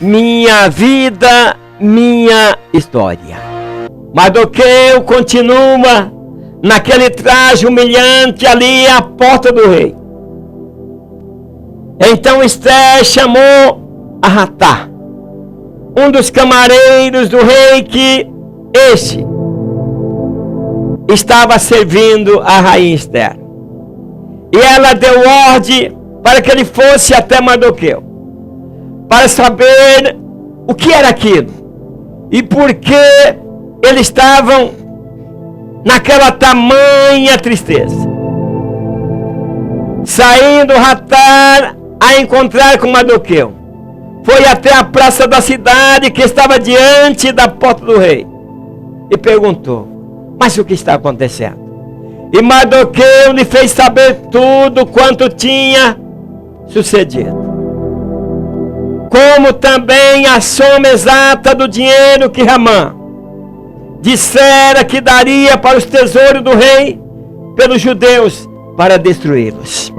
minha vida, minha história. Mardoqueu continua naquele traje humilhante ali à porta do rei. Então Esther chamou a Hatá, um dos camareiros do rei, que este estava servindo a rainha Esther. E ela deu ordem para que ele fosse até Mardoqueu, para saber o que era aquilo e por que eles estavam naquela tamanha tristeza. Saindo Hatá a encontrar com Mardoqueu, foi até a praça da cidade que estava diante da porta do rei e perguntou: mas o que está acontecendo? E Mardoqueu lhe fez saber tudo quanto tinha sucedido, como também a soma exata do dinheiro que Hamã dissera que daria para os tesouros do rei pelos judeus para destruí-los.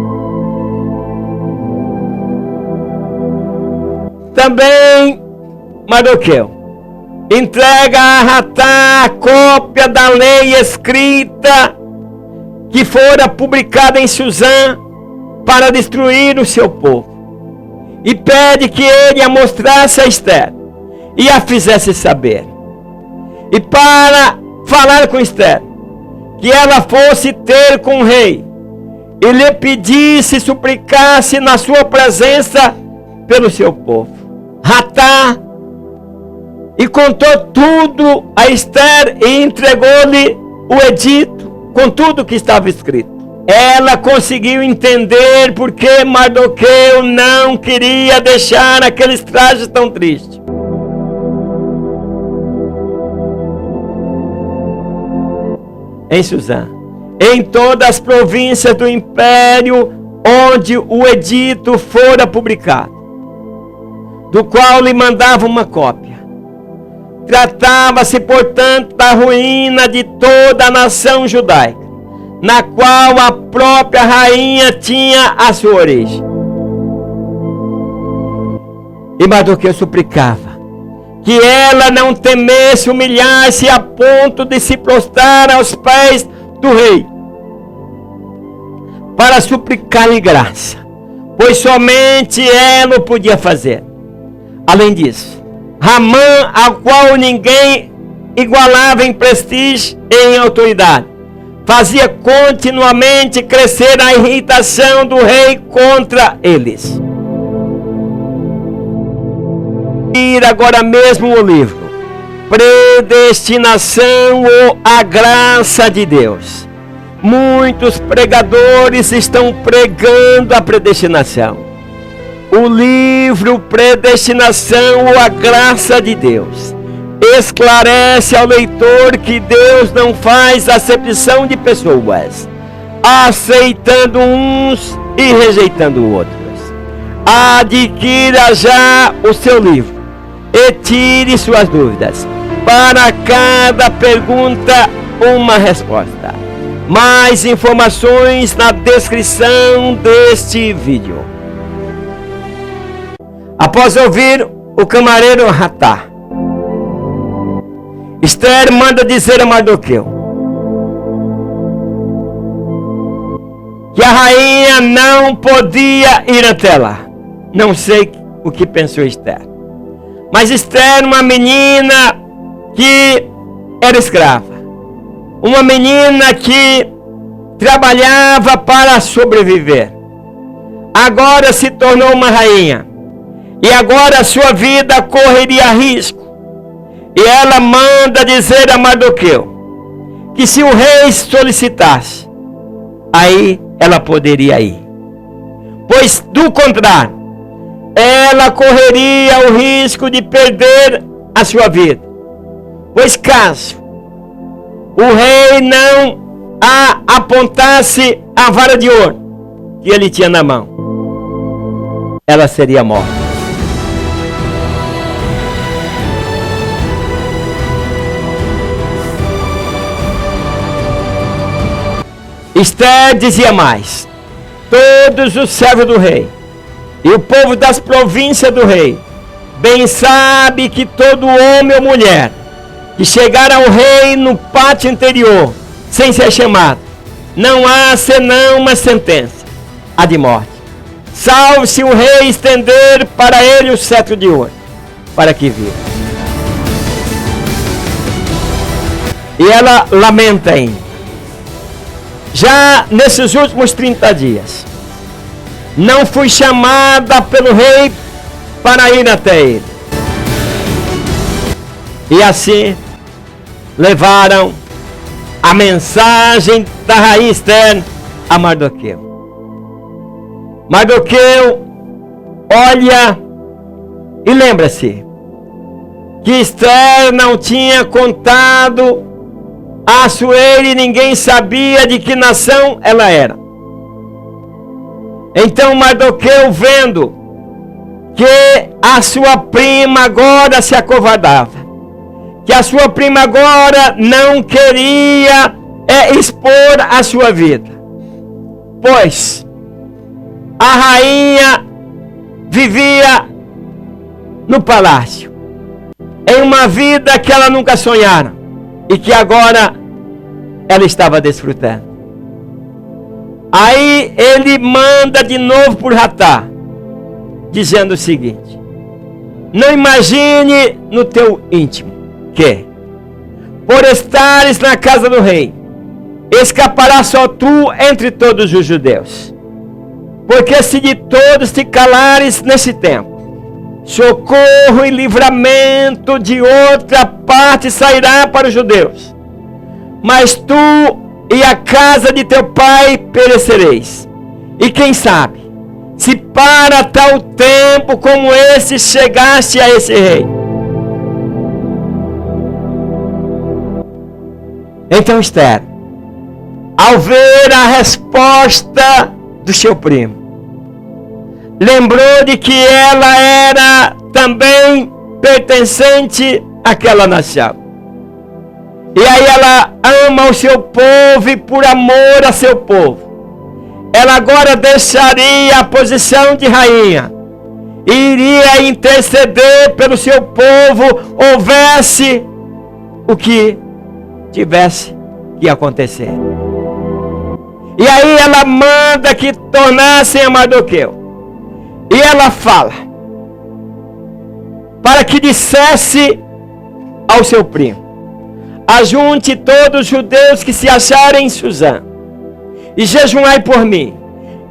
Também Mardoqueu entrega a Hatá a cópia da lei escrita que fora publicada em Suzã para destruir o seu povo, e pede que ele a mostrasse a Esther e a fizesse saber, e para falar com Esther, que ela fosse ter com o rei e lhe pedisse, suplicasse na sua presença pelo seu povo. Hatá e contou tudo a Esther e entregou-lhe o edito com tudo que estava escrito. Ela conseguiu entender porque Mardoqueu não queria deixar aqueles trajes tão tristes. Em Suzã, em todas as províncias do império onde o edito fora publicado, do qual lhe mandava uma cópia. Tratava-se, portanto, da ruína de toda a nação judaica, na qual a própria rainha tinha a sua origem. E Mardoqueu suplicava que ela não temesse humilhar-se a ponto de se prostrar aos pés do rei, para suplicar-lhe graça, pois somente ela o podia fazer. Além disso, Hamã, ao qual ninguém igualava em prestígio e em autoridade, fazia continuamente crescer a irritação do rei contra eles. Ir agora mesmo o livro Predestinação ou a Graça de Deus. Muitos pregadores estão pregando a predestinação. O livro Predestinação ou a Graça de Deus esclarece ao leitor que Deus não faz acepção de pessoas, aceitando uns e rejeitando outros. Adquira já o seu livro e tire suas dúvidas. Para cada pergunta, uma resposta. Mais informações na descrição deste vídeo. Após ouvir o camareiro Hatá, Esther manda dizer a Mardoqueu que a rainha não podia ir até lá. Não sei o que pensou Esther, mas Esther, uma menina que era escrava, uma menina que trabalhava para sobreviver, agora se tornou uma rainha, e agora a sua vida correria risco. E ela manda dizer a Mardoqueu que se o rei solicitasse, aí ela poderia ir, pois do contrário, ela correria o risco de perder a sua vida, pois caso o rei não a apontasse a vara de ouro que ele tinha na mão, ela seria morta. Esther dizia mais: todos os servos do rei e o povo das províncias do rei bem sabe que todo homem ou mulher que chegar ao rei no pátio interior, sem ser chamado, não há senão uma sentença, a de morte. Salve se o rei estender para ele o cetro de ouro, para que viva. E ela lamenta ainda. Já nesses últimos 30 dias, não fui chamada pelo rei para ir até ele. E assim levaram a mensagem da rainha Esther a Mardoqueu. Mardoqueu olha e lembra-se que Esther não tinha contado a Assuero e ninguém sabia de que nação ela era. Então Mardoqueu, vendo que a sua prima agora se acovardava, que a sua prima agora não queria expor a sua vida, pois a rainha vivia no palácio, em uma vida que ela nunca sonhara e que agora ela estava desfrutando. Aí ele manda de novo por Ratá, dizendo o seguinte: não imagine no teu íntimo que, por estares na casa do rei, escaparás só tu entre todos os judeus. Porque se de todos te calares nesse tempo, socorro e livramento de outra parte sairá para os judeus. Mas tu e a casa de teu pai perecereis. E quem sabe, se para tal tempo como esse chegaste a esse rei. Então Esther, ao ver a resposta do seu primo, lembrou de que ela era também pertencente àquela nação. E aí ela ama o seu povo e por amor a seu povo, ela agora deixaria a posição de rainha e iria interceder pelo seu povo, houvesse o que tivesse que acontecer. E aí ela manda que tornassem a Mardoqueu. E ela fala para que dissesse ao seu primo: ajunte todos os judeus que se acharem em Suzã, e jejuai por mim,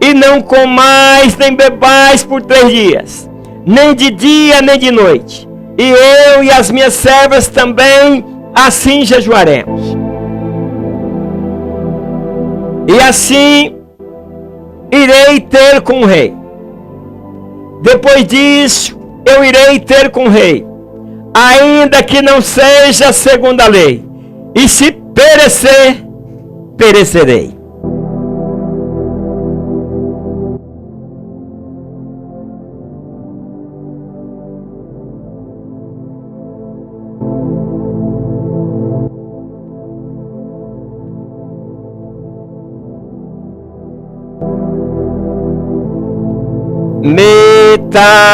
e não comais nem bebais por 3 dias, nem de dia nem de noite. E eu e as minhas servas também assim jejuaremos. E assim irei ter com o rei. Depois disso, eu irei ter com o rei, ainda que não seja segundo a lei. E se perecer, perecerei.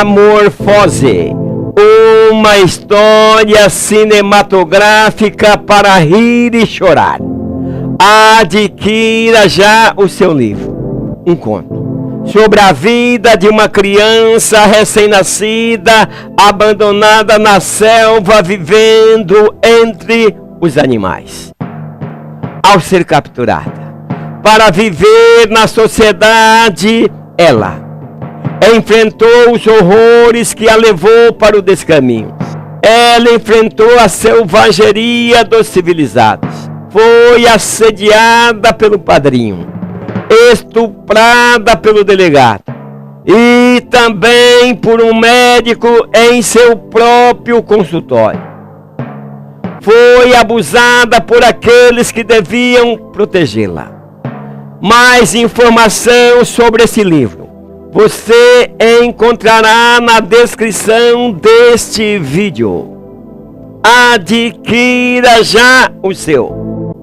Metamorfose, uma história cinematográfica para rir e chorar. Adquira já o seu livro, um conto sobre a vida de uma criança recém-nascida, abandonada na selva, vivendo entre os animais. Ao ser capturada para viver na sociedade, ela enfrentou os horrores que a levou para o descaminho. Ela enfrentou a selvageria dos civilizados. Foi assediada pelo padrinho, estuprada pelo delegado e também por um médico em seu próprio consultório. Foi abusada por aqueles que deviam protegê-la. Mais informação sobre esse livro você encontrará na descrição deste vídeo. Adquira já o seu.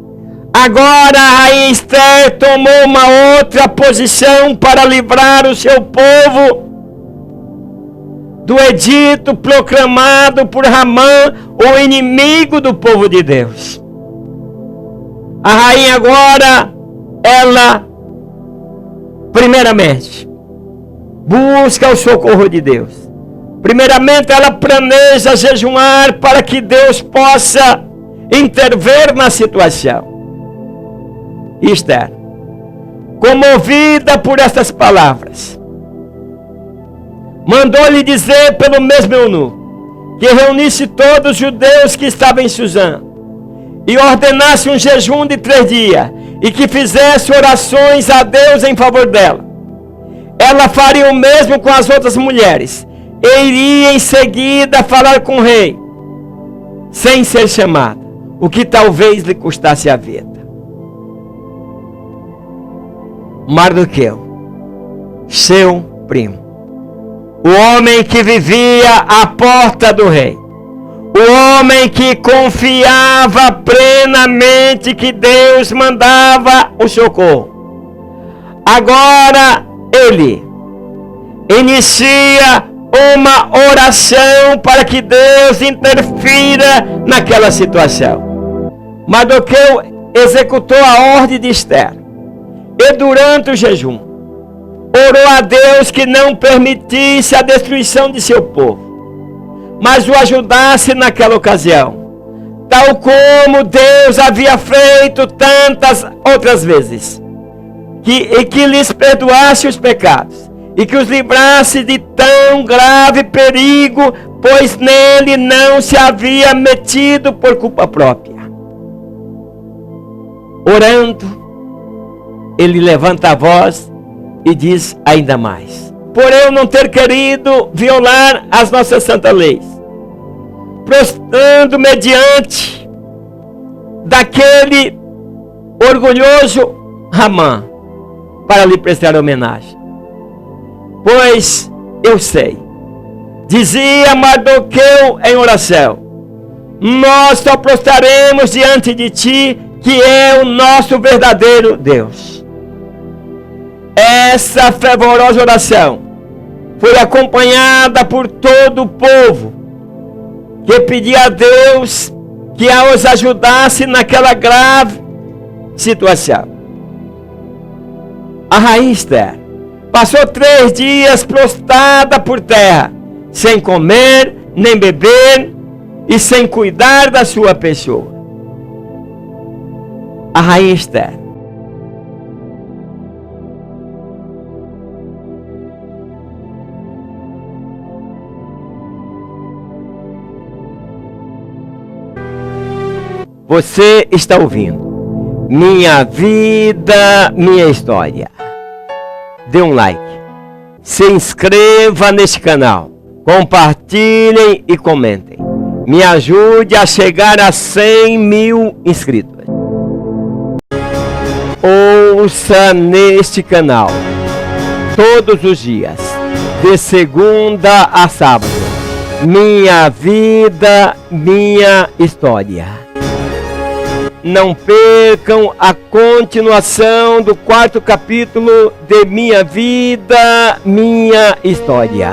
Agora a rainha Esther tomou uma outra posição para livrar o seu povo do edito proclamado por Ramã, o inimigo do povo de Deus. A rainha agora, ela, primeiramente, busca o socorro de Deus. Primeiramente, ela planeja jejuar para que Deus possa intervir na situação. Esther, comovida por estas palavras, mandou-lhe dizer pelo mesmo eunuco que reunisse todos os judeus que estavam em Suzã e ordenasse um jejum de 3 dias e que fizesse orações a Deus em favor dela. Ela faria o mesmo com as outras mulheres e iria em seguida falar com o rei sem ser chamada, o que talvez lhe custasse a vida. Mardoqueu, seu primo, o homem que vivia à porta do rei, o homem que confiava plenamente que Deus mandava o socorro, agora ele inicia uma oração para que Deus interfira naquela situação. Mardoqueu executou a ordem de Esther e durante o jejum orou a Deus que não permitisse a destruição de seu povo, mas o ajudasse naquela ocasião, tal como Deus havia feito tantas outras vezes, que lhes perdoasse os pecados e que os livrasse de tão grave perigo, pois nele não se havia metido por culpa própria. Orando, ele levanta a voz e diz ainda mais: por eu não ter querido violar as nossas santas leis, prostrando mediante daquele orgulhoso Ramã para lhe prestar homenagem. Pois eu sei, dizia Mardoqueu em oração, nós só prostraremos diante de ti, que é o nosso verdadeiro Deus. Essa fervorosa oração foi acompanhada por todo o povo, que pedia a Deus que os ajudasse naquela grave situação. A rainha Esther passou 3 dias prostrada por terra, sem comer, nem beber e sem cuidar da sua pessoa. A rainha Esther Você está ouvindo Minha Vida, Minha História. Dê um like, se inscreva neste canal, compartilhem e comentem. Me ajude a chegar a 100 mil inscritos. Ouça neste canal todos os dias, de segunda a sábado, Minha Vida, Minha História. Não percam a continuação do 4º capítulo de Minha Vida, Minha História.